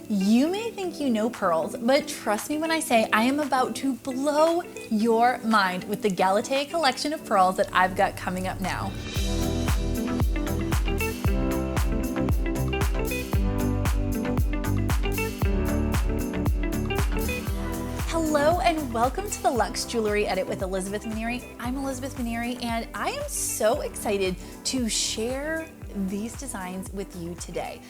You may think you know pearls, but trust me when I say I am about to blow your mind with the Galatea collection of pearls that I've got coming up now. Hello and welcome to the Luxe Jewelry Edit with Elizabeth Minieri. I'm Elizabeth Minieri and I am so excited to share these designs with you today.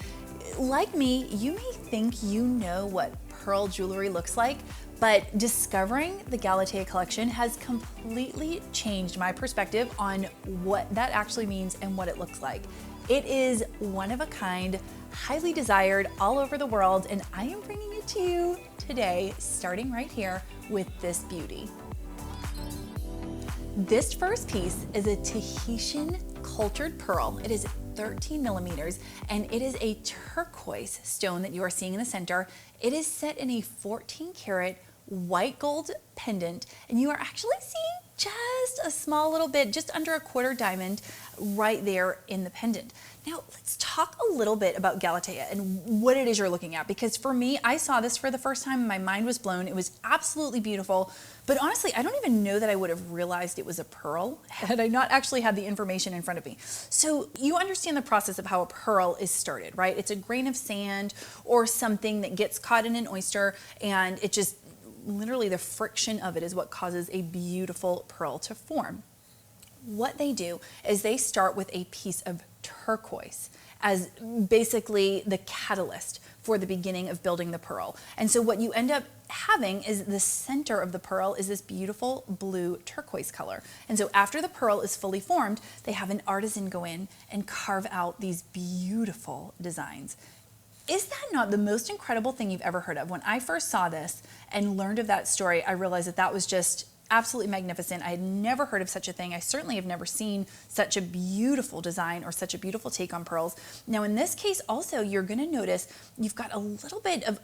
Like me, you may think you know what pearl jewelry looks like, but discovering the Galatea collection has completely changed my perspective on what that actually means and what it looks like. It is one of a kind, highly desired all over the world, and I am bringing it to you today, starting right here with this beauty. This first piece is a Tahitian cultured pearl. It is 13 millimeters and it is a turquoise stone that you are seeing in the center. It is set in a 14 karat white gold pendant, and you are actually seeing just a small little bit, just under a quarter diamond right there in the pendant. Now let's talk a little bit about Galatea and what it is you're looking at, because for me, I saw this for the first time and my mind was blown. It was absolutely beautiful, but honestly, I don't even know that I would have realized it was a pearl had I not actually had the information in front of me. So you understand the process of how a pearl is started, right? It's a grain of sand or something that gets caught in an oyster, and it just literally the friction of it is what causes a beautiful pearl to form. What they do is they start with a piece of turquoise as basically the catalyst for the beginning of building the pearl. And so what you end up having is the center of the pearl is this beautiful blue turquoise color. And so after the pearl is fully formed, they have an artisan go in and carve out these beautiful designs. Is that not the most incredible thing you've ever heard of? When I first saw this and learned of that story, I realized that that was just absolutely magnificent. I had never heard of such a thing. I certainly have never seen such a beautiful design or such a beautiful take on pearls. Now in this case also, you're gonna notice you've got a little bit of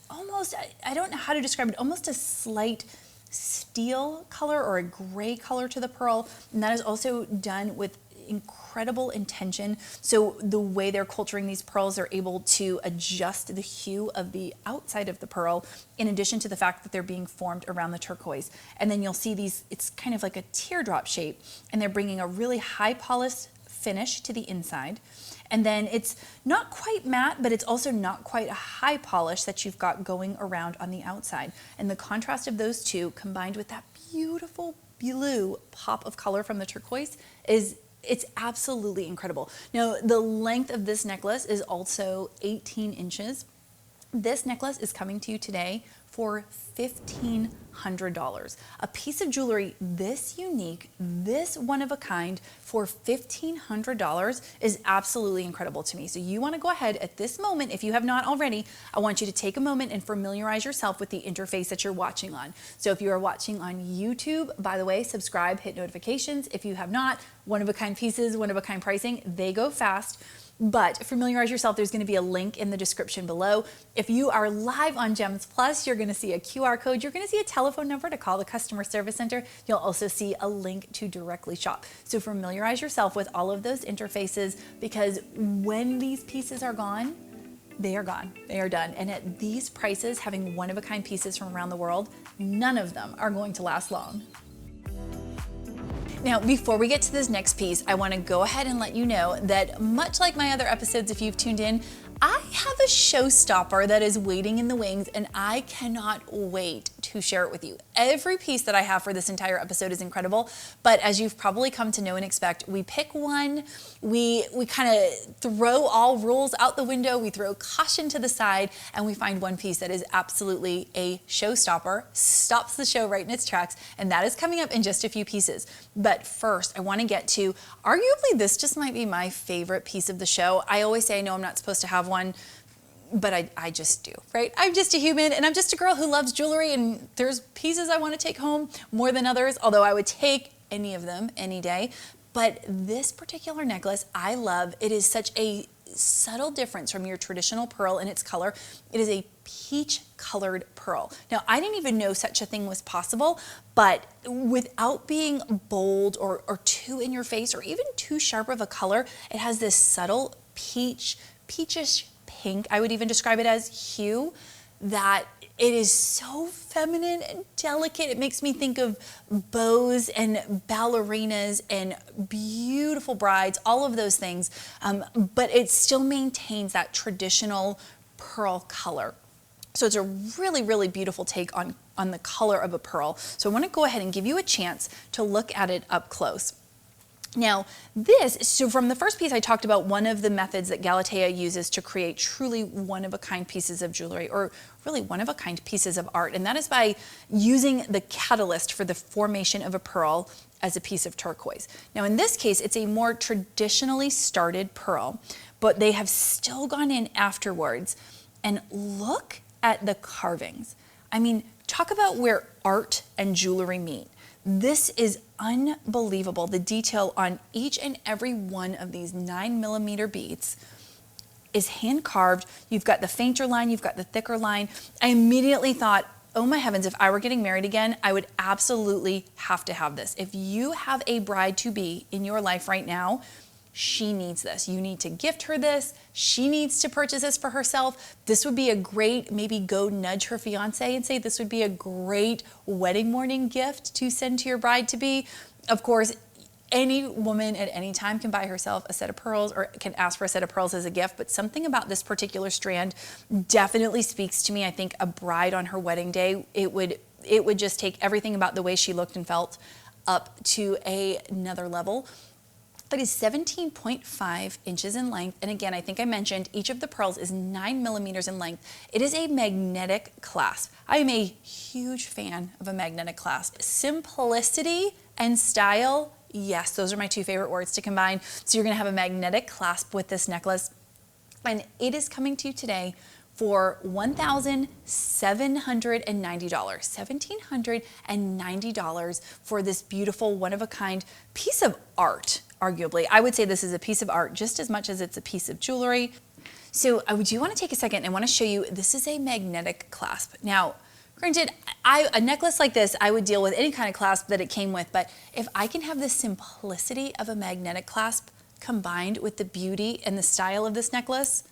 almost, I don't know how to describe it, almost a slight steel color or a gray color to the pearl. And that is also done with incredible intention. So the way they're culturing these pearls, they're able to adjust the hue of the outside of the pearl, in addition to the fact that they're being formed around the turquoise. And then you'll see these, it's kind of like a teardrop shape, and they're bringing a really high polished finish to the inside. And then it's not quite matte, but it's also not quite a high polish that you've got going around on the outside. And the contrast of those two combined with that beautiful blue pop of color from the turquoise it's absolutely incredible. Now, the length of this necklace is also 18 inches. This necklace is coming to you today for $1,500. A piece of jewelry this unique, this one of a kind for $1,500 is absolutely incredible to me. So you want to go ahead at this moment, if you have not already, I want you to take a moment and familiarize yourself with the interface that you're watching on. So if you are watching on YouTube, by the way, subscribe, hit notifications. If you have not, one of a kind pieces, one of a kind pricing, they go fast. But familiarize yourself, there's going to be a link in the description below. If you are live on Gems Plus, you're going to see a QR code. You're going to see a telephone number to call the customer service center. You'll also see a link to directly shop. So familiarize yourself with all of those interfaces, because when these pieces are gone, they are gone. They are done. And at these prices, having one-of-a-kind pieces from around the world, none of them are going to last long. Now, before we get to this next piece, I want to go ahead and let you know that much like my other episodes, if you've tuned in, I have a showstopper that is waiting in the wings, and I cannot wait to share it with you. Every piece that I have for this entire episode is incredible, but as you've probably come to know and expect, we pick one, we kind of throw all rules out the window, we throw caution to the side, and we find one piece that is absolutely a showstopper, stops the show right in its tracks, and that is coming up in just a few pieces. But first, I want to get to, arguably this just might be my favorite piece of the show. I always say I know I'm not supposed to have one, but I just do, right? I'm just a human, and I'm just a girl who loves jewelry, and there's pieces I want to take home more than others, although I would take any of them any day. But this particular necklace, I love. It is such a subtle difference from your traditional pearl in its color. It is a peach colored pearl. Now, I didn't even know such a thing was possible, but without being bold or too in your face or even too sharp of a color, it has this subtle peachish pink, I would even describe it as, hue, that it is so feminine and delicate. It makes me think of bows and ballerinas and beautiful brides, all of those things, but it still maintains that traditional pearl color. So it's a really, really beautiful take on the color of a pearl. So I want to go ahead and give you a chance to look at it up close. Now so from the first piece I talked about one of the methods that Galatea uses to create truly one-of-a-kind pieces of jewelry, or really one-of-a-kind pieces of art, and that is by using the catalyst for the formation of a pearl as a piece of turquoise. Now in this case, it's a more traditionally started pearl, but they have still gone in afterwards, and look at the carvings. I mean, talk about where art and jewelry meet. This is unbelievable. The detail on each and every one of these 9mm beads is hand carved. You've got the fainter line, you've got the thicker line. I immediately thought, oh my heavens, if I were getting married again, I would absolutely have to have this. If you have a bride-to-be in your life right now, she needs this. You need to gift her this. She needs to purchase this for herself. This would be a great, maybe go nudge her fiance and say this would be a great wedding morning gift to send to your bride-to-be. Of course, any woman at any time can buy herself a set of pearls or can ask for a set of pearls as a gift, but something about this particular strand definitely speaks to me. I think a bride on her wedding day, it would just take everything about the way she looked and felt up to another level. It is 17.5 inches in length. And again, I think I mentioned each of the pearls is 9mm in length. It is a magnetic clasp. I am a huge fan of a magnetic clasp. Simplicity and style, yes, those are my two favorite words to combine. So you're gonna have a magnetic clasp with this necklace. And it is coming to you today for $1,790, $1,790 for this beautiful one-of-a-kind piece of art, arguably. I would say this is a piece of art just as much as it's a piece of jewelry. So I do want to take a second and want to show you, this is a magnetic clasp. Now, granted, a necklace like this, I would deal with any kind of clasp that it came with, but if I can have the simplicity of a magnetic clasp combined with the beauty and the style of this necklace,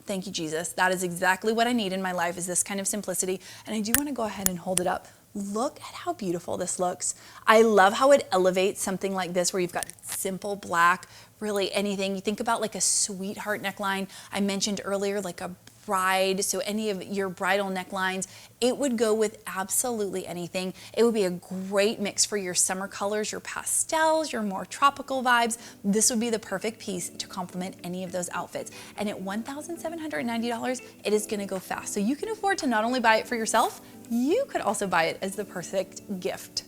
thank you, Jesus. That is exactly what I need in my life, is this kind of simplicity. And I do want to go ahead and hold it up. Look at how beautiful this looks. I love how it elevates something like this where you've got simple black, really anything. You think about like a sweetheart neckline. I mentioned earlier, like a bride, so any of your bridal necklines, it would go with absolutely anything. It would be a great mix for your summer colors, your pastels, your more tropical vibes. This would be the perfect piece to complement any of those outfits. And at $1,790, it is gonna go fast. So you can afford to not only buy it for yourself, you could also buy it as the perfect gift.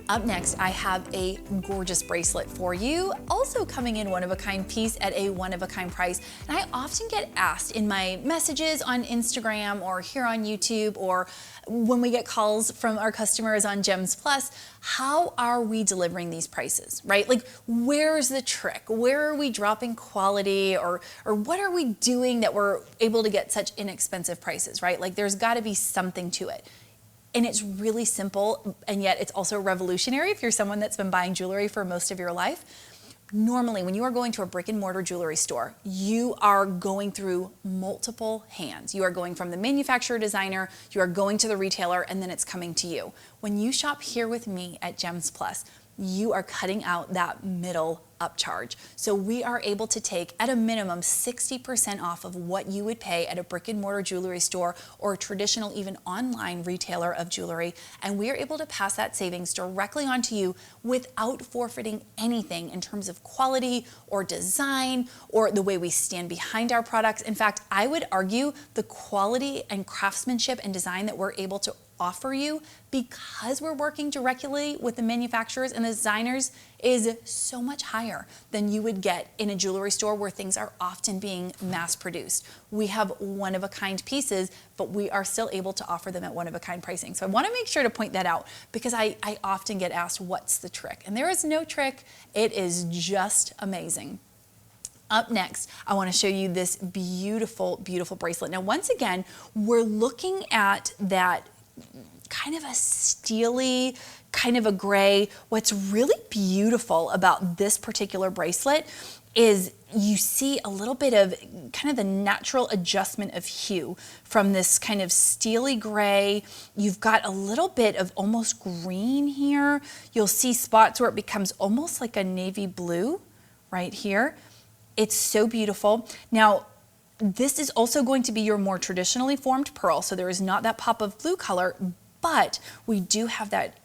Up next, I have a gorgeous bracelet for you, also coming in one-of-a-kind piece at a one-of-a-kind price. And I often get asked in my messages on Instagram or here on YouTube, or when we get calls from our customers on Gems Plus, how are we delivering these prices, right? Like, where's the trick? Where are we dropping quality, or what are we doing that we're able to get such inexpensive prices, right? Like, there's gotta be something to it. And it's really simple, and yet it's also revolutionary if you're someone that's been buying jewelry for most of your life. Normally, when you are going to a brick and mortar jewelry store, you are going through multiple hands. You are going from the manufacturer designer, you are going to the retailer, and then it's coming to you. When you shop here with me at Gems Plus, you are cutting out that middle upcharge. So we are able to take at a minimum 60% off of what you would pay at a brick and mortar jewelry store or a traditional, even online retailer of jewelry. And we are able to pass that savings directly onto you without forfeiting anything in terms of quality or design or the way we stand behind our products. In fact, I would argue the quality and craftsmanship and design that we're able to offer you, because we're working directly with the manufacturers and the designers, is so much higher than you would get in a jewelry store where things are often being mass produced. We have one-of-a-kind pieces, but we are still able to offer them at one-of-a-kind pricing. So I want to make sure to point that out, because I often get asked, what's the trick? And there is no trick. It is just amazing. Up next, I want to show you this beautiful, beautiful bracelet. Now, once again, we're looking at that kind of a steely, kind of a gray. What's really beautiful about this particular bracelet is you see a little bit of kind of the natural adjustment of hue from this kind of steely gray. You've got a little bit of almost green here. You'll see spots where it becomes almost like a navy blue right here. It's so beautiful. Now, this is also going to be your more traditionally formed pearl, so there is not that pop of blue color, but we do have that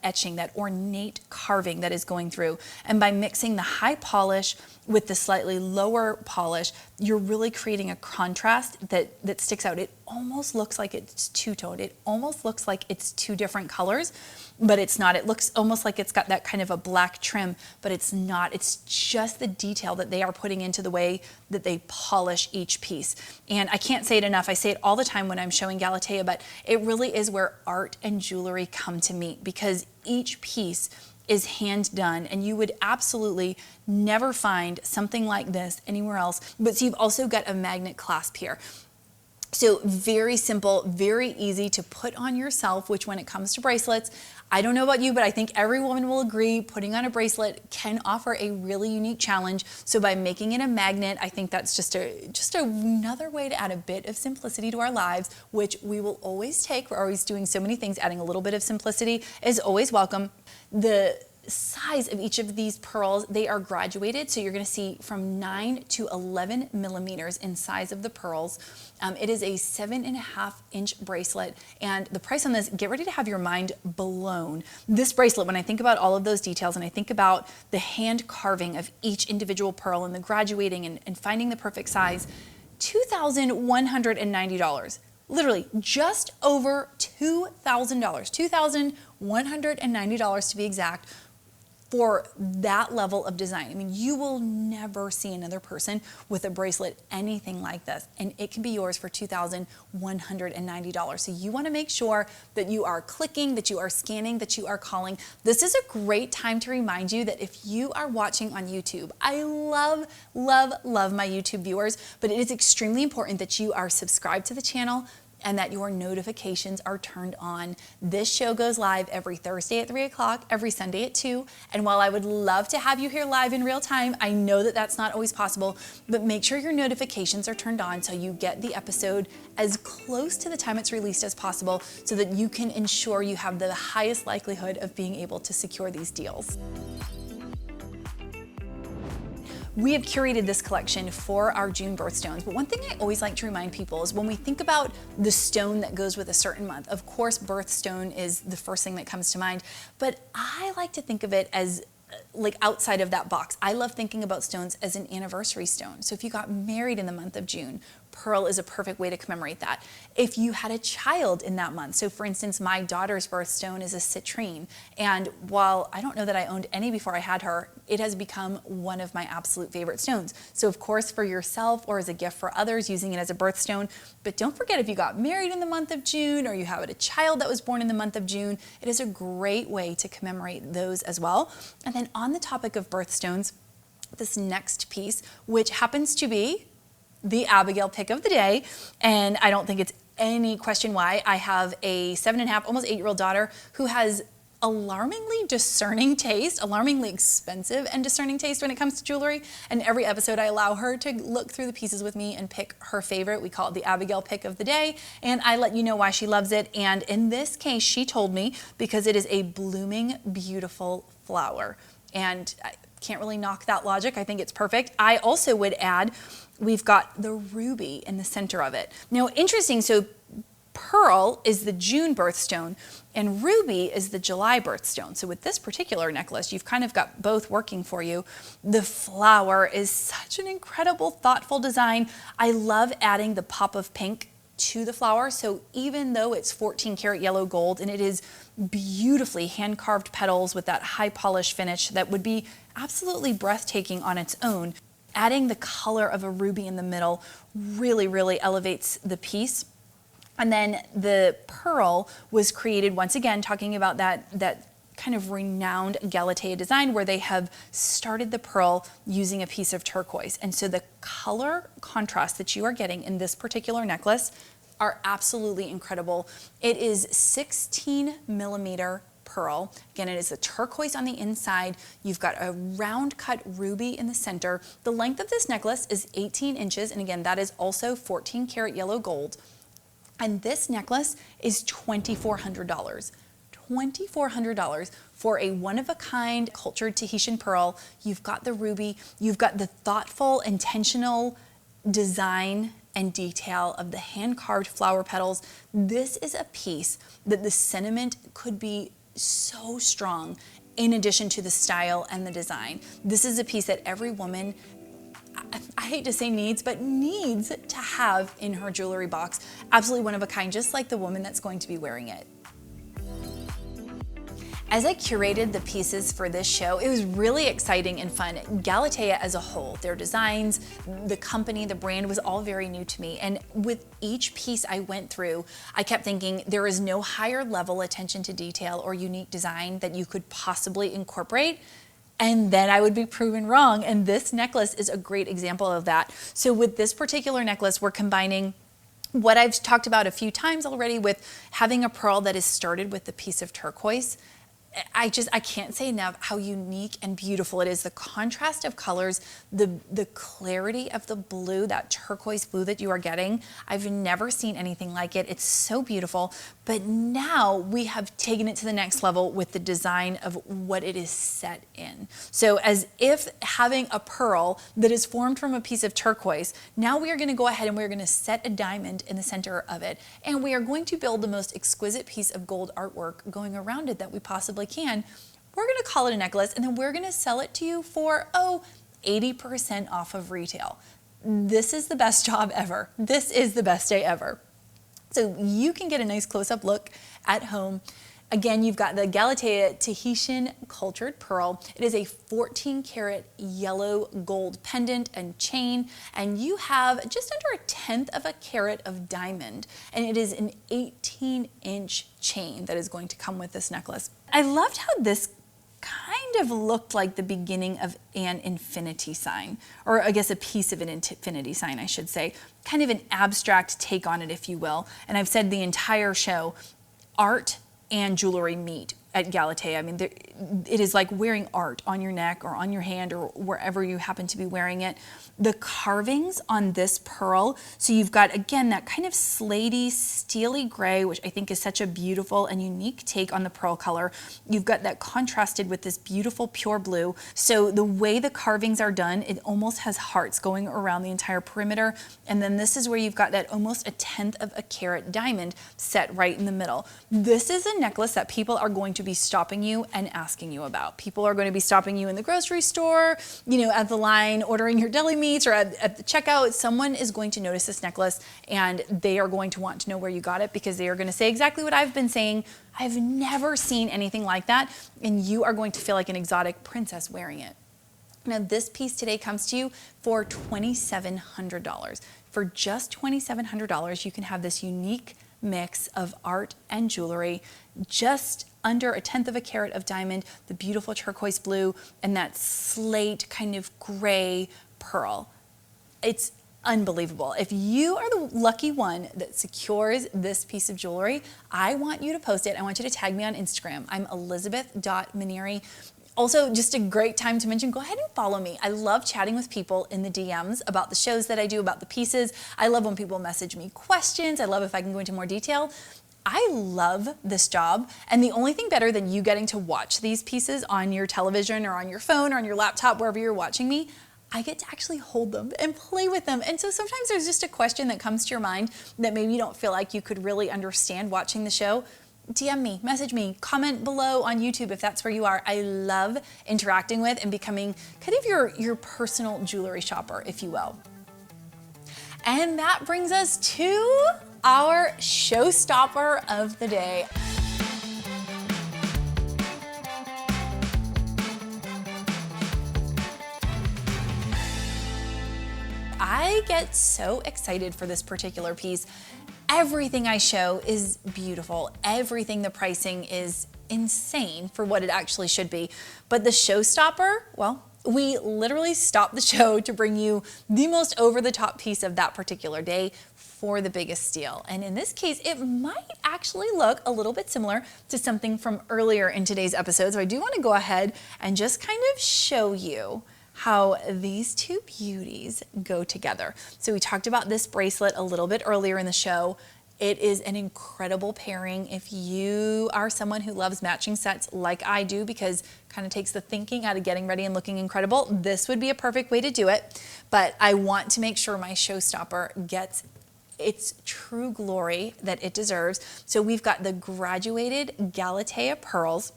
etching, that ornate carving that is going through. And by mixing the high polish with the slightly lower polish, you're really creating a contrast that sticks out. It almost looks like it's two-toned. It almost looks like it's two different colors, but it's not. It looks almost like it's got that kind of a black trim, but it's not. It's just the detail that they are putting into the way that they polish each piece. And I can't say it enough. I say it all the time when I'm showing Galatea, but it really is where art and jewelry come to meet, because each piece is hand done, and you would absolutely never find something like this anywhere else. But so you've also got a magnet clasp here. So very simple, very easy to put on yourself, which when it comes to bracelets, I don't know about you, but I think every woman will agree putting on a bracelet can offer a really unique challenge. So by making it a magnet, I think that's just another way to add a bit of simplicity to our lives, which we will always take. We're always doing so many things. Adding a little bit of simplicity is always welcome. The size of each of these pearls, they are graduated, so you're going to see from 9 to 11 millimeters in size of the pearls. It is a 7.5-inch bracelet, and the price on this, get ready to have your mind blown. This bracelet, when I think about all of those details and I think about the hand carving of each individual pearl and the graduating and finding the perfect size, $2,190. Literally just over $2,000, $2,190 to be exact, for that level of design. I mean, you will never see another person with a bracelet anything like this, and it can be yours for $2,190. So you want to make sure that you are clicking, that you are scanning, that you are calling. This is a great time to remind you that if you are watching on YouTube, I love, love, love my YouTube viewers, but it is extremely important that you are subscribed to the channel and that your notifications are turned on. This show goes live every Thursday at 3 o'clock, every Sunday at 2. And while I would love to have you here live in real time, I know that that's not always possible, but make sure your notifications are turned on so you get the episode as close to the time it's released as possible, so that you can ensure you have the highest likelihood of being able to secure these deals. We have curated this collection for our June birthstones, but one thing I always like to remind people is when we think about the stone that goes with a certain month, of course birthstone is the first thing that comes to mind, but I like to think of it as like outside of that box. I love thinking about stones as an anniversary stone. So if you got married in the month of June, pearl is a perfect way to commemorate that. If you had a child in that month, so for instance, my daughter's birthstone is a citrine, and while I don't know that I owned any before I had her, it has become one of my absolute favorite stones. So of course for yourself or as a gift for others, using it as a birthstone, but don't forget if you got married in the month of June or you have a child that was born in the month of June, it is a great way to commemorate those as well. And then on the topic of birthstones, this next piece, which happens to be the Abigail pick of the day, and I don't think it's any question why. I have a 7.5, almost 8-year-old daughter who has alarmingly discerning taste, alarmingly expensive and discerning taste when it comes to jewelry. And every episode I allow her to look through the pieces with me and pick her favorite. We call it the Abigail pick of the day, and I let you know why she loves it. And in this case, she told me because it is a blooming, beautiful flower. And I can't really knock that logic. I think it's perfect. I also would add, we've got the ruby in the center of it. Now, interesting, so pearl is the June birthstone and ruby is the July birthstone. So with this particular necklace, you've kind of got both working for you. The flower is such an incredible, thoughtful design. I love adding the pop of pink to the flower. So even though it's 14 karat yellow gold and it is beautifully hand carved petals with that high polish finish that would be absolutely breathtaking on its own, adding the color of a ruby in the middle really, really elevates the piece. And then the pearl was created, once again, talking about that kind of renowned Galatea design where they have started the pearl using a piece of turquoise. And so the color contrast that you are getting in this particular necklace are absolutely incredible. It is 16 millimeter pearl. Again, it is a turquoise on the inside. You've got a round cut ruby in the center. The length of this necklace is 18 inches. And again, that is also 14 karat yellow gold. And this necklace is $2,400. $2,400 for a one-of-a-kind cultured Tahitian pearl. You've got the ruby, you've got the thoughtful, intentional design and detail of the hand-carved flower petals. This is a piece that the sentiment could be so strong in addition to the style and the design. This is a piece that every woman, I hate to say needs, but needs to have in her jewelry box. Absolutely one of a kind, just like the woman that's going to be wearing it. As I curated the pieces for this show, it was really exciting and fun. Galatea as a whole, their designs, the company, the brand was all very new to me. And with each piece I went through, I kept thinking there is no higher level attention to detail or unique design that you could possibly incorporate. And then I would be proven wrong. And this necklace is a great example of that. So with this particular necklace, we're combining what I've talked about a few times already with having a pearl that is started with a piece of turquoise. I can't say enough how unique and beautiful it is. The contrast of colors, the clarity of the blue, that turquoise blue that you are getting. I've never seen anything like it. It's so beautiful. But now we have taken it to the next level with the design of what it is set in. So as if having a pearl that is formed from a piece of turquoise, now we are going to go ahead and we're going to set a diamond in the center of it. And we are going to build the most exquisite piece of gold artwork going around it that we possibly can. We're going to call it a necklace, and then we're going to sell it to you for 80% off of retail. This is the best job ever. This is the best day ever. So you can get a nice close-up look at home. Again, you've got the Galatea Tahitian cultured pearl. It is a 14 karat yellow gold pendant and chain, and you have just under 1/10 of a carat of diamond, and it is an 18-inch chain that is going to come with this necklace. I loved how this kind of looked like the beginning of an infinity sign, or I guess a piece of an infinity sign, I should say. Kind of an abstract take on it, if you will. And I've said the entire show, art and jewelry meet at Galatea. I mean, it is like wearing art on your neck or on your hand or wherever you happen to be wearing it. The carvings on this pearl, so you've got, again, that kind of slatey, steely gray, which I think is such a beautiful and unique take on the pearl color. You've got that contrasted with this beautiful pure blue. So the way the carvings are done, it almost has hearts going around the entire perimeter. And then this is where you've got that almost 1/10 of a carat diamond set right in the middle. This is a necklace that people are going to be stopping you and asking you about. People are going to be stopping you in the grocery store, at the line, ordering your deli meats, or at the checkout. Someone is going to notice this necklace, and they are going to want to know where you got it, because they are going to say exactly what I've been saying. I've never seen anything like that, and you are going to feel like an exotic princess wearing it. Now, this piece today comes to you for $2,700. For just $2,700, you can have this unique mix of art and jewelry, just under 1/10 of a carat of diamond, the beautiful turquoise blue, and that slate kind of gray pearl. It's unbelievable. If you are the lucky one that secures this piece of jewelry, I want you to post it. I want you to tag me on Instagram. I'm Elizabeth.Minieri. Also, just a great time to mention, go ahead and follow me. I love chatting with people in the DMs about the shows that I do, about the pieces. I love when people message me questions. I love if I can go into more detail. I love this job, and the only thing better than you getting to watch these pieces on your television or on your phone or on your laptop, wherever you're watching me, I get to actually hold them and play with them. And so sometimes there's just a question that comes to your mind that maybe you don't feel like you could really understand watching the show. DM me, message me, comment below on YouTube if that's where you are. I love interacting with and becoming kind of your personal jewelry shopper, if you will. And that brings us to our showstopper of the day. I get so excited for this particular piece. Everything I show is beautiful. Everything, the pricing is insane for what it actually should be. But the showstopper, well, We literally stopped the show to bring you the most over-the-top piece of that particular day for the biggest steal. And in this case, it might actually look a little bit similar to something from earlier in today's episode. So I do want to go ahead and just kind of show you how these two beauties go together. So we talked about this bracelet a little bit earlier in the show. It is an incredible pairing if you are someone who loves matching sets like I do, because it kind of takes the thinking out of getting ready and looking incredible. This would be a perfect way to do it, but I want to make sure my showstopper gets its true glory that it deserves. So we've got the graduated Galatea Pearls.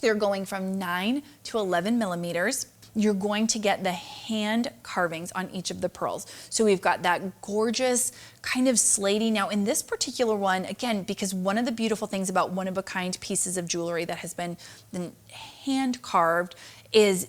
They're going from 9 to 11 millimeters. You're going to get the hand carvings on each of the pearls. So we've got that gorgeous kind of slatey. Now in this particular one, again, because one of the beautiful things about one-of-a-kind pieces of jewelry that has been hand carved is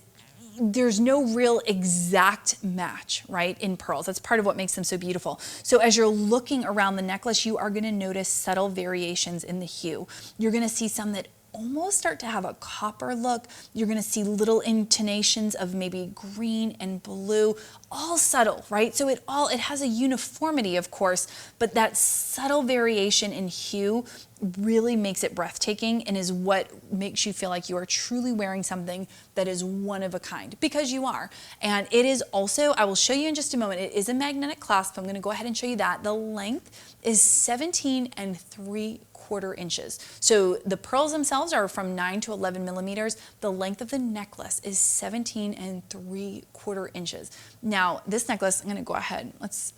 there's no real exact match, right, in pearls. That's part of what makes them so beautiful. So as you're looking around the necklace, you are going to notice subtle variations in the hue. You're going to see some that almost start to have a copper look. You're going to see little intonations of maybe green and blue, all subtle, right? So it has a uniformity, of course, but that subtle variation in hue really makes it breathtaking and is what makes you feel like you are truly wearing something that is one of a kind, because you are. And it is also, I will show you in just a moment, it is a magnetic clasp. I'm going to go ahead and show you that. The length is 17 3/4 inches. So the pearls themselves are from 9 to 11 millimeters. The length of the necklace is 17 3/4 inches. Now this necklace, I'm going to go ahead, let's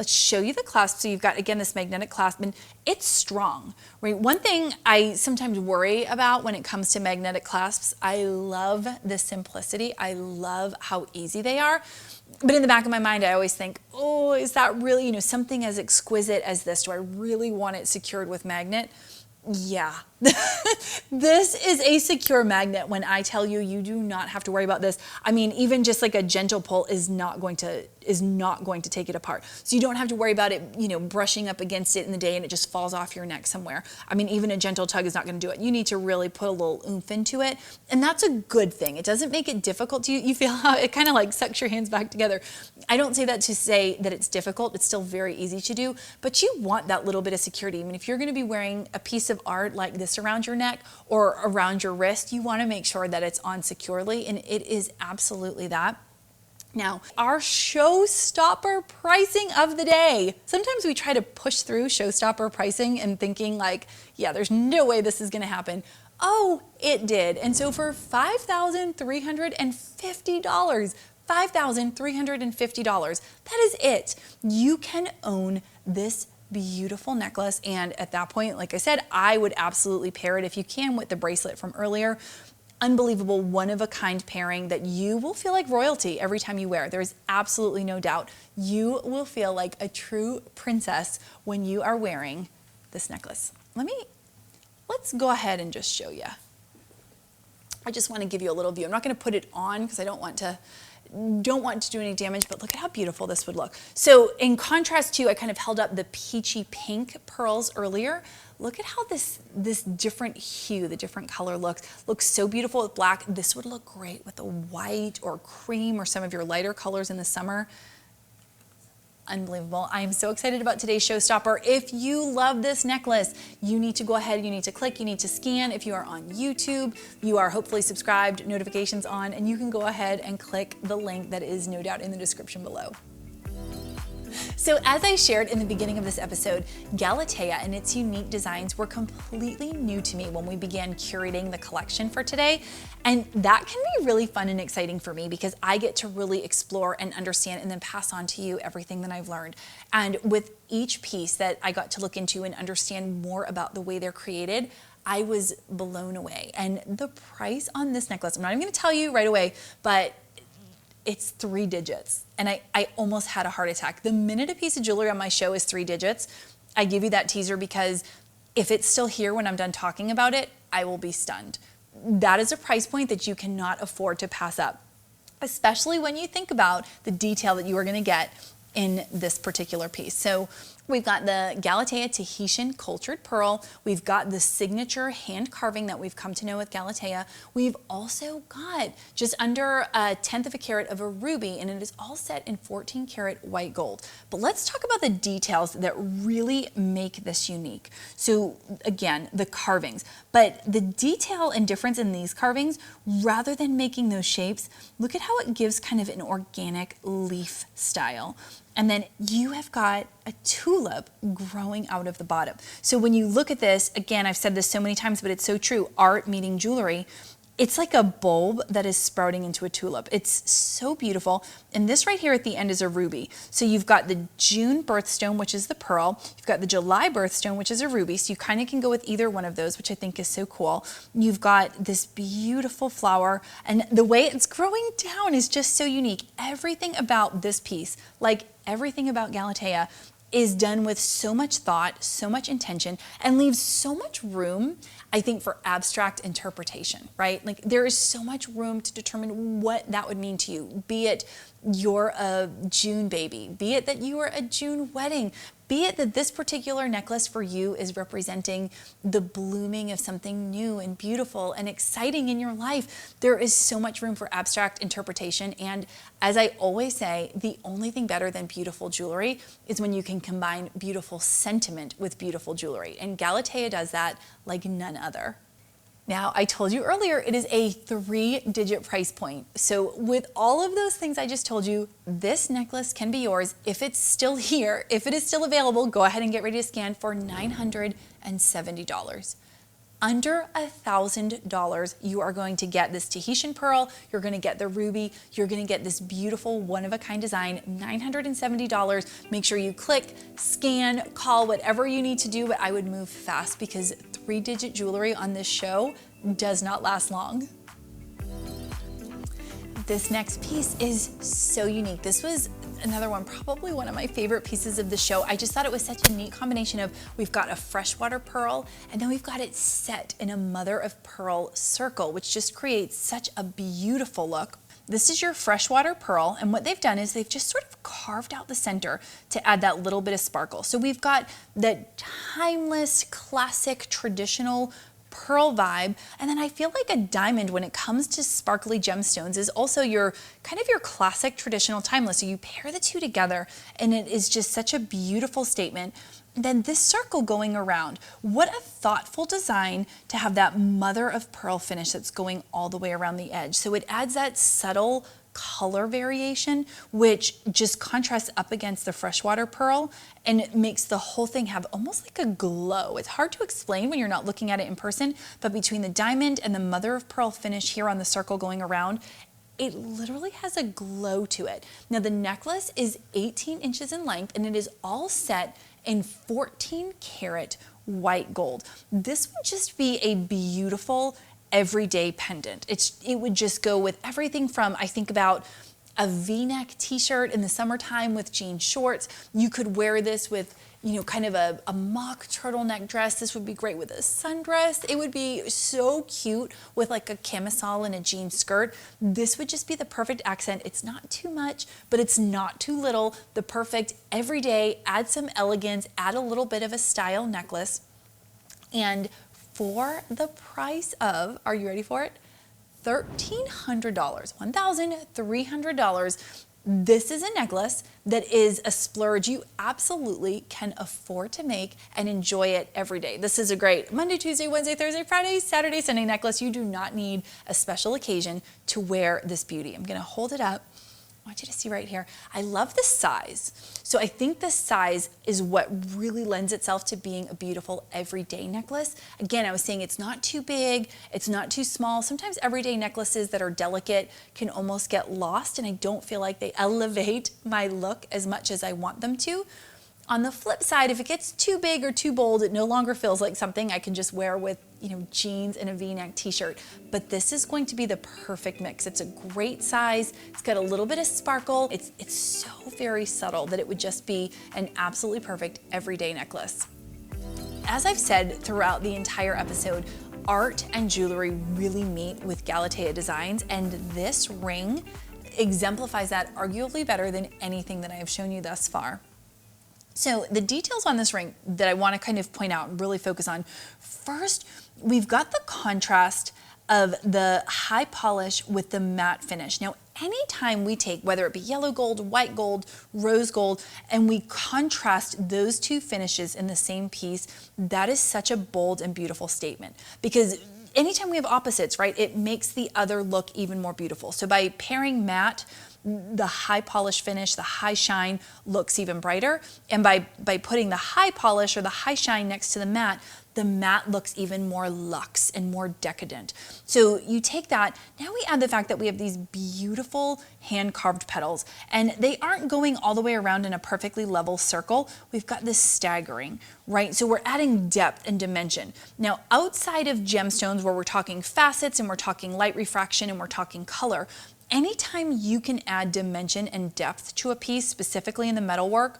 show you the clasp. So you've got, again, this magnetic clasp, and it's strong, right? One thing I sometimes worry about when it comes to magnetic clasps, I love the simplicity. I love how easy they are. But in the back of my mind, I always think, oh, is that really, something as exquisite as this? Do I really want it secured with magnet? Yeah. This is a secure magnet. When I tell you, you do not have to worry about this. I mean, even just like a gentle pull is not going to take it apart. So you don't have to worry about it, brushing up against it in the day and it just falls off your neck somewhere. I mean, even a gentle tug is not going to do it. You need to really put a little oomph into it. And that's a good thing. It doesn't make it difficult to you. You feel how it kind of like sucks your hands back together. I don't say that to say that it's difficult. It's still very easy to do, but you want that little bit of security. I mean, if you're going to be wearing a piece of art like this around your neck or around your wrist, you want to make sure that it's on securely, and it is absolutely that. Now, our showstopper pricing of the day. Sometimes we try to push through showstopper pricing and thinking like, yeah, there's no way this is going to happen. Oh, it did. And so for $5,350, $5,350, that is it. You can own this beautiful necklace, and at that point, like I said, I would absolutely pair it, if you can, with the bracelet from earlier. Unbelievable, one-of-a-kind pairing that you will feel like royalty every time you wear. There's absolutely no doubt. You will feel like a true princess when you are wearing this necklace. Let's go ahead and just show you. I just want to give you a little view. I'm not going to put it on because I don't want to do any damage, but look at how beautiful this would look. So in contrast to, I kind of held up the peachy pink pearls earlier. Look at how this different hue, the different color looks so beautiful with black. This would look great with a white or cream or some of your lighter colors in the summer. Unbelievable. I am so excited about today's showstopper. If you love this necklace, you need to go ahead, you need to click, you need to scan. If you are on YouTube, you are hopefully subscribed, notifications on, and you can go ahead and click the link that is no doubt in the description below. So as I shared in the beginning of this episode, Galatea and its unique designs were completely new to me when we began curating the collection for today. And that can be really fun and exciting for me because I get to really explore and understand and then pass on to you everything that I've learned. And with each piece that I got to look into and understand more about the way they're created, I was blown away. And the price on this necklace, I'm not even gonna tell you right away, but it's 3 digits. And I almost had a heart attack. The minute a piece of jewelry on my show is 3 digits, I give you that teaser because if it's still here when I'm done talking about it, I will be stunned. That is a price point that you cannot afford to pass up, especially when you think about the detail that you are gonna get in this particular piece. So we've got the Galatea Tahitian cultured pearl. We've got the signature hand carving that we've come to know with Galatea. We've also got just under 1/10 of a carat of a ruby, and it is all set in 14 karat white gold. But let's talk about the details that really make this unique. So again, the carvings, but the detail and difference in these carvings, rather than making those shapes, look at how it gives kind of an organic leaf style. And then you have got a tulip growing out of the bottom. So when you look at this, again, I've said this so many times, but it's so true, art meeting jewelry. It's like a bulb that is sprouting into a tulip. It's so beautiful. And this right here at the end is a ruby. So you've got the June birthstone, which is the pearl. You've got the July birthstone, which is a ruby. So you kind of can go with either one of those, which I think is so cool. You've got this beautiful flower, and the way it's growing down is just so unique. Everything about this piece, like everything about Galatea, is done with so much thought, so much intention, and leaves so much room, I think, for abstract interpretation, right? Like there is so much room to determine what that would mean to you, be it you're a June baby, be it that you are a June wedding, be it that this particular necklace for you is representing the blooming of something new and beautiful and exciting in your life. There is so much room for abstract interpretation. And as I always say, the only thing better than beautiful jewelry is when you can combine beautiful sentiment with beautiful jewelry. And Galatea does that like none other. Now, I told you earlier, it is a 3-digit price point. So with all of those things I just told you, this necklace can be yours if it's still here. If it is still available, go ahead and get ready to scan for $970. Under $1,000, you are going to get this Tahitian pearl, you're going to get the ruby, you're going to get this beautiful one-of-a-kind design, $970. Make sure you click, scan, call, whatever you need to do, but I would move fast because 3-digit jewelry on this show does not last long. This next piece is so unique. This was another one, probably one of my favorite pieces of the show. I just thought it was such a neat combination of, we've got a freshwater pearl, and then we've got it set in a mother of pearl circle, which just creates such a beautiful look. This is your freshwater pearl, and what they've done is they've just sort of carved out the center to add that little bit of sparkle. So we've got the timeless, classic, traditional pearl vibe, and then I feel like a diamond when it comes to sparkly gemstones is also your kind of your classic, traditional, timeless. So you pair the two together and it is just such a beautiful statement. And then this circle going around, what a thoughtful design to have that mother of pearl finish that's going all the way around the edge. So it adds that subtle color variation, which just contrasts up against the freshwater pearl and it makes the whole thing have almost like a glow. It's hard to explain when you're not looking at it in person, but between the diamond and the mother of pearl finish here on the circle going around, it literally has a glow to it. Now the necklace is 18 inches in length and it is all set in 14 karat white gold. This would just be a beautiful everyday pendant. It would just go with everything from, I think about a V-neck t-shirt in the summertime with jean shorts. You could wear this with, you know, kind of a mock turtleneck dress. This would be great with a sundress. It would be so cute with like a camisole and a jean skirt. This would just be the perfect accent. It's not too much, but it's not too little. The perfect everyday, add some elegance, add a little bit of a style necklace. And for the price of, are you ready for it? $1,300, $1,300. This is a necklace that is a splurge you absolutely can afford to make and enjoy it every day. This is a great Monday, Tuesday, Wednesday, Thursday, Friday, Saturday, Sunday necklace. You do not need a special occasion to wear this beauty. I'm gonna hold it up. I want you to see right here. I love the size. So I think the size is what really lends itself to being a beautiful everyday necklace. Again, I was saying it's not too big, it's not too small. Sometimes everyday necklaces that are delicate can almost get lost and I don't feel like they elevate my look as much as I want them to. On the flip side, if it gets too big or too bold, it no longer feels like something I can just wear with, you know, jeans and a V-neck t-shirt. But this is going to be the perfect mix. It's a great size. It's got a little bit of sparkle. It's so very subtle that it would just be an absolutely perfect everyday necklace. As I've said throughout the entire episode, art and jewelry really meet with Galatea Designs, and this ring exemplifies that arguably better than anything that I have shown you thus far. So the details on this ring that I want to kind of point out and really focus on. First, we've got the contrast of the high polish with the matte finish. Now, anytime we take, whether it be yellow gold, white gold, rose gold, and we contrast those two finishes in the same piece, that is such a bold and beautiful statement. Because anytime we have opposites, right, it makes the other look even more beautiful. So by pairing matte, the high polish finish, the high shine looks even brighter. And by putting the high polish or the high shine next to the matte looks even more luxe and more decadent. So you take that, now we add the fact that we have these beautiful hand-carved petals, and they aren't going all the way around in a perfectly level circle. We've got this staggering, right? So we're adding depth and dimension. Now, outside of gemstones, where we're talking facets and we're talking light refraction and we're talking color, anytime you can add dimension and depth to a piece, specifically in the metalwork,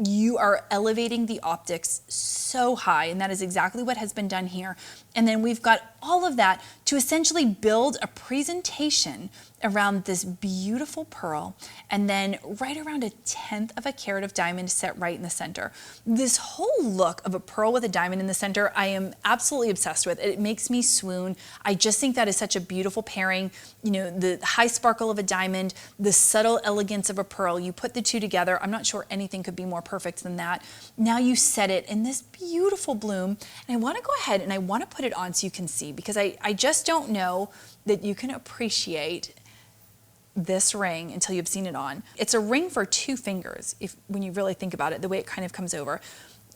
you are elevating the optics so high, and that is exactly what has been done here. And then we've got all of that to essentially build a presentation around this beautiful pearl, and then right around 1/10 of a carat of diamond set right in the center. This whole look of a pearl with a diamond in the center, I am absolutely obsessed with. It makes me swoon. I just think that is such a beautiful pairing. You know, the high sparkle of a diamond, the subtle elegance of a pearl. You put the two together, I'm not sure anything could be more perfect than that. Now you set it in this beautiful bloom, and I want to go ahead and I want to put it on so you can see, because I just don't know that you can appreciate this ring until you've seen it on. It's a ring for 2 fingers, when you really think about it, the way it kind of comes over.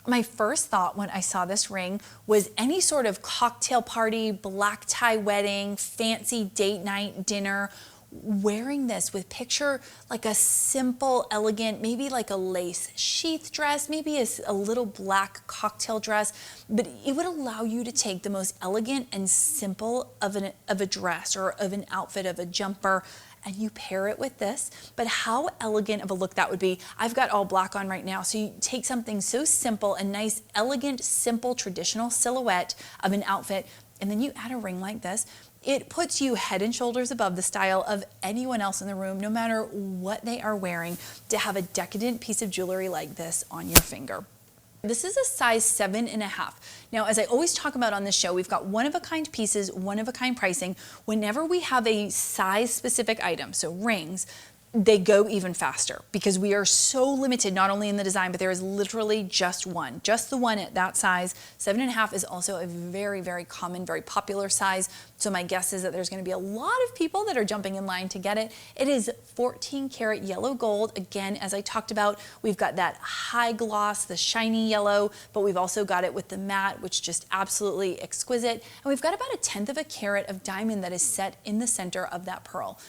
My first thought when I saw this ring was any sort of cocktail party, black tie wedding, fancy date night dinner, wearing this with, picture like a simple, elegant, maybe like a lace sheath dress, maybe a little black cocktail dress, but it would allow you to take the most elegant and simple of a dress or of an outfit, of a jumper, and you pair it with this. But how elegant of a look that would be. I've got all black on right now, so you take something so simple, a nice, elegant, simple, traditional silhouette of an outfit, and then you add a ring like this. It puts you head and shoulders above the style of anyone else in the room, no matter what they are wearing, to have a decadent piece of jewelry like this on your finger. This is a size 7.5. Now, as I always talk about on this show, we've got one-of-a-kind pieces, one-of-a-kind pricing. Whenever we have a size-specific item, so rings, they go even faster because we are so limited, not only in the design, but there is literally just one. Just the one at that size. 7.5 is also a very, very common, very popular size. So my guess is that there's going to be a lot of people that are jumping in line to get it. It is 14 karat yellow gold. Again, as I talked about, we've got that high gloss, the shiny yellow, but we've also got it with the matte, which is just absolutely exquisite. And we've got about 1/10 of a carat of diamond that is set in the center of that pearl.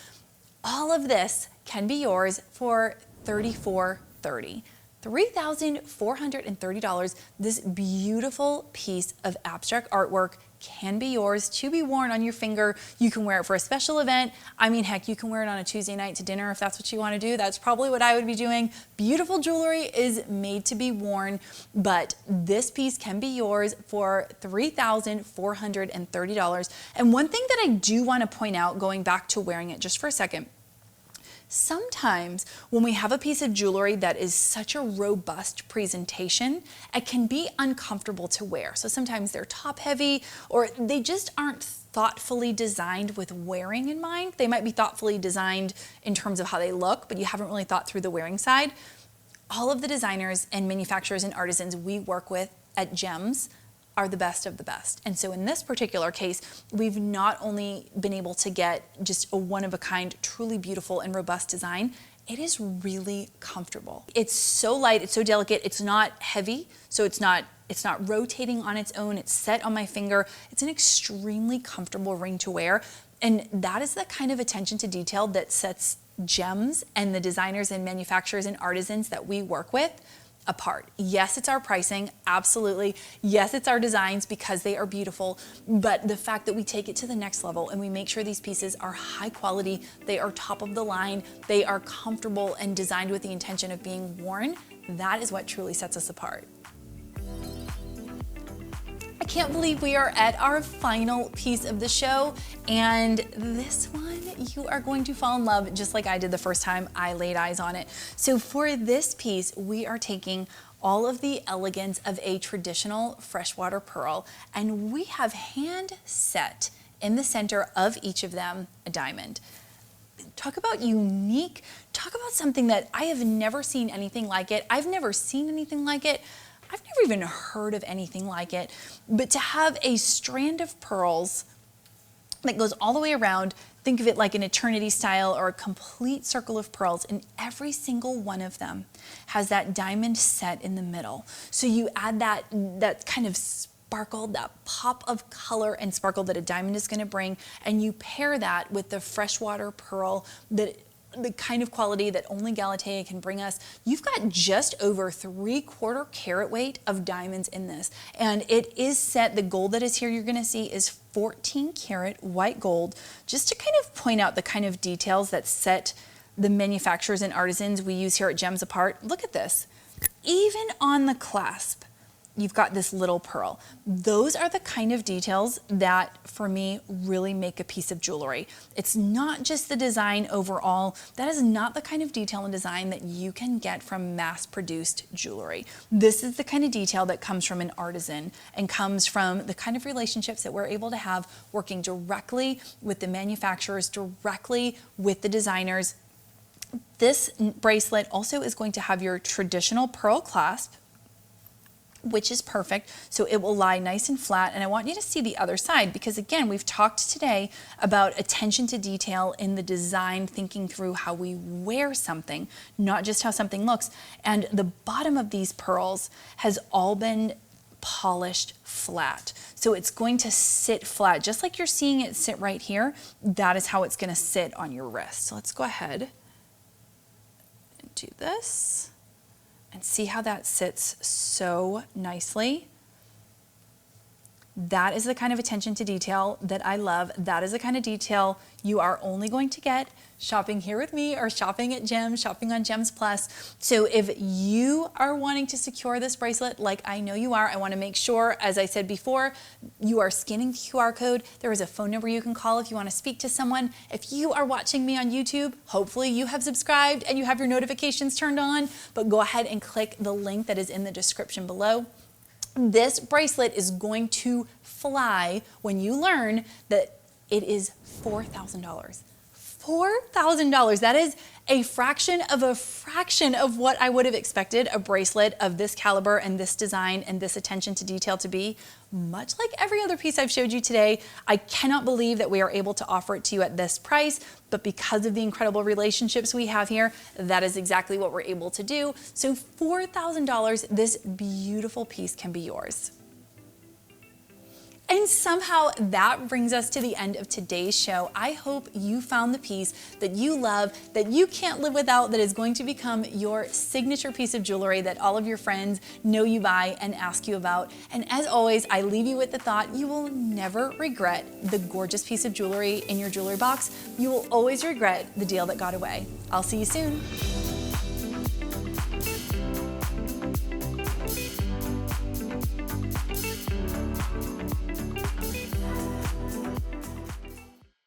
All of this can be yours for $34.30. $3,430. This beautiful piece of abstract artwork can be yours to be worn on your finger. You can wear it for a special event. I mean, heck, you can wear it on a Tuesday night to dinner if that's what you want to do. That's probably what I would be doing. Beautiful jewelry is made to be worn, but this piece can be yours for $3,430. And one thing that I do want to point out, going back to wearing it just for a second, sometimes when we have a piece of jewelry that is such a robust presentation, it can be uncomfortable to wear. So sometimes they're top heavy, or they just aren't thoughtfully designed with wearing in mind. They might be thoughtfully designed in terms of how they look, but you haven't really thought through the wearing side. All of the designers and manufacturers and artisans we work with at Gems are the best of the best. And so in this particular case, we've not only been able to get just a one-of-a-kind, truly beautiful and robust design, it is really comfortable. It's so light, it's so delicate, it's not heavy, so it's not rotating on its own, it's set on my finger. It's an extremely comfortable ring to wear, and that is the kind of attention to detail that sets Gems and the designers and manufacturers and artisans that we work with apart. Yes, it's our pricing, absolutely. Yes, it's our designs because they are beautiful, but the fact that we take it to the next level and we make sure these pieces are high quality, they are top of the line, they are comfortable and designed with the intention of being worn, that is what truly sets us apart. I can't believe we are at our final piece of the show, and this one you are going to fall in love just like I did the first time I laid eyes on it. So for this piece, we are taking all of the elegance of a traditional freshwater pearl, and we have hand set in the center of each of them a diamond. Talk about unique, talk about something that I have never seen anything like it. I've never seen anything like it. I've never even heard of anything like it. But to have a strand of pearls that goes all the way around, think of it like an eternity style or a complete circle of pearls, and every single one of them has that diamond set in the middle. So you add that kind of sparkle, that pop of color and sparkle that a diamond is going to bring, and you pair that with the freshwater pearl, the kind of quality that only Galatea can bring us. You've got just over 3/4 carat weight of diamonds in this, and it is set, the gold that is here you're going to see is 14 karat white gold, just to kind of point out the kind of details that set the manufacturers and artisans we use here at Gems apart. Look at this. Even on the clasp, you've got this little pearl. Those are the kind of details that, for me, really make a piece of jewelry. It's not just the design overall. That is not the kind of detail and design that you can get from mass-produced jewelry. This is the kind of detail that comes from an artisan and comes from the kind of relationships that we're able to have working directly with the manufacturers, directly with the designers. This bracelet also is going to have your traditional pearl clasp, which is perfect. So it will lie nice and flat. And I want you to see the other side, because again, we've talked today about attention to detail in the design, thinking through how we wear something, not just how something looks. And the bottom of these pearls has all been polished flat. So it's going to sit flat, just like you're seeing it sit right here. That is how it's going to sit on your wrist. So let's go ahead and do this. And see how that sits so nicely. That is the kind of attention to detail that I love. That is the kind of detail you are only going to get shopping here with me or shopping at Gems, shopping on Gems Plus. So if you are wanting to secure this bracelet, like I know you are, I want to make sure, as I said before, you are scanning the QR code. There is a phone number you can call if you want to speak to someone. If you are watching me on YouTube, hopefully you have subscribed and you have your notifications turned on, but go ahead and click the link that is in the description below. This bracelet is going to fly when you learn that it is $4,000. $4,000. That is a fraction of what I would have expected a bracelet of this caliber and this design and this attention to detail to be. Much like every other piece I've showed you today, I cannot believe that we are able to offer it to you at this price, but because of the incredible relationships we have here, that is exactly what we're able to do. So $4,000, this beautiful piece can be yours. And somehow that brings us to the end of today's show. I hope you found the piece that you love, that you can't live without, that is going to become your signature piece of jewelry that all of your friends know you buy and ask you about. And as always, I leave you with the thought, you will never regret the gorgeous piece of jewelry in your jewelry box. You will always regret the deal that got away. I'll see you soon.